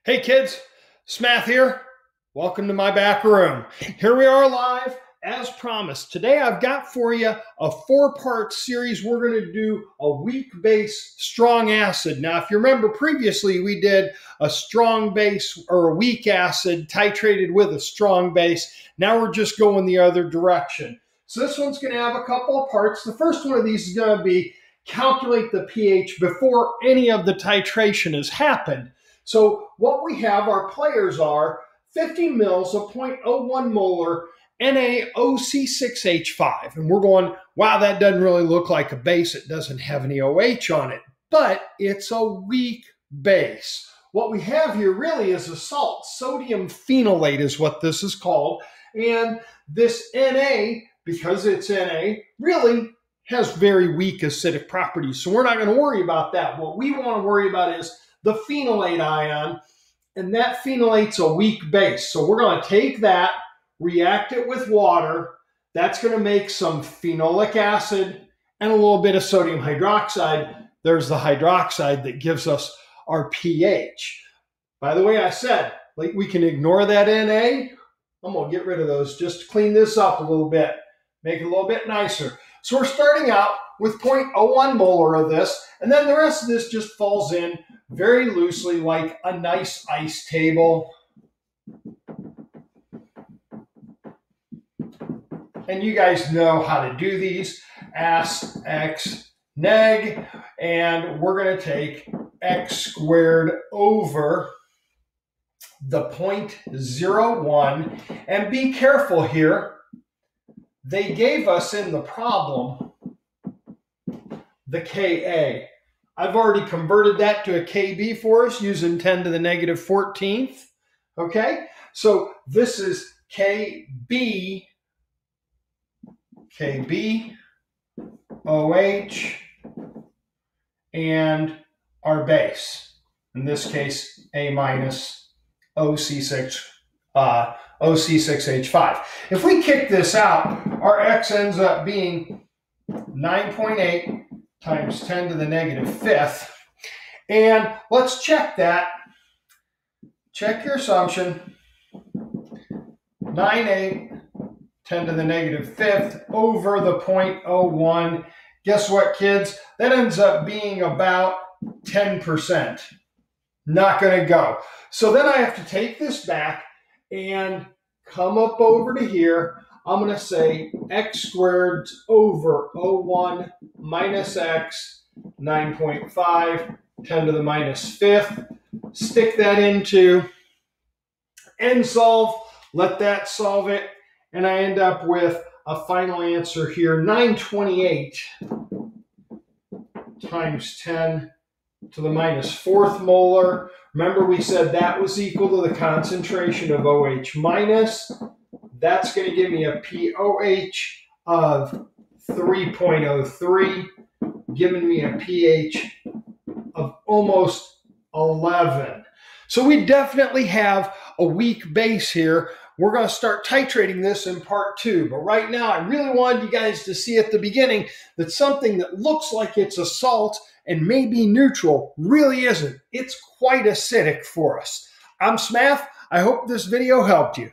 Hey kids, Smath here. Welcome to my back room. Here we are live as promised. Today I've got for you a 4-part series. We're going to do a weak base strong acid. Now if you remember previously we did a strong base or a weak acid titrated with a strong base. Now we're just going the other direction. So this one's going to have a couple of parts. The first one of these is going to be calculate the pH before any of the titration has happened. So what we have, our players are 50 mils of 0.01 molar NaOC6H5. And we're going, wow, that doesn't really look like a base. It doesn't have any OH on it, but it's a weak base. What we have here really is a salt. Sodium phenolate is what this is called. And this Na, because it's Na, really has very weak acidic properties. So we're not going to worry about that. What we want to worry about is the phenolate ion, and that phenolate's a weak base. So we're going to take that, react it with water. That's going to make some phenolic acid and a little bit of sodium hydroxide. There's the hydroxide that gives us our pH. By the way, I said, like, we can ignore that Na. I'm going to get rid of those just to clean this up a little bit, make it a little bit nicer. So we're starting out with 0.01 molar of this, and then the rest of this just falls in very loosely like a nice ice table. And you guys know how to do these. As, x, neg, and we're going to take x squared over the 0.01, and be careful here. They gave us in the problem the Ka. I've already converted that to a Kb for us using 10 to the negative 14th. Okay, so this is Kb, OH, and our base. In this case, A minus OC6H5. If we kick this out, our X ends up being 9.8 times 10 to the negative 5th. And let's check that. Check your assumption. 9.8, 10 to the negative 5th over the 0.01. Guess what, kids? That ends up being about 10%. Not going to go. So then I have to take this back and come up over to here. I'm going to say x squared over 01 minus x, 9.5, 10 to the minus 5th. Stick that into end solve, let that solve it, and I end up with a final answer here, 928 times 10 to the minus 4th molar. Remember we said that was equal to the concentration of OH minus. That's going to give me a pOH of 3.03, giving me a pH of almost 11. So we definitely have a weak base here. We're going to start titrating this in part 2. But right now, I really wanted you guys to see at the beginning that something that looks like it's a salt and may be neutral really isn't. It's quite acidic for us. I'm Smath. I hope this video helped you.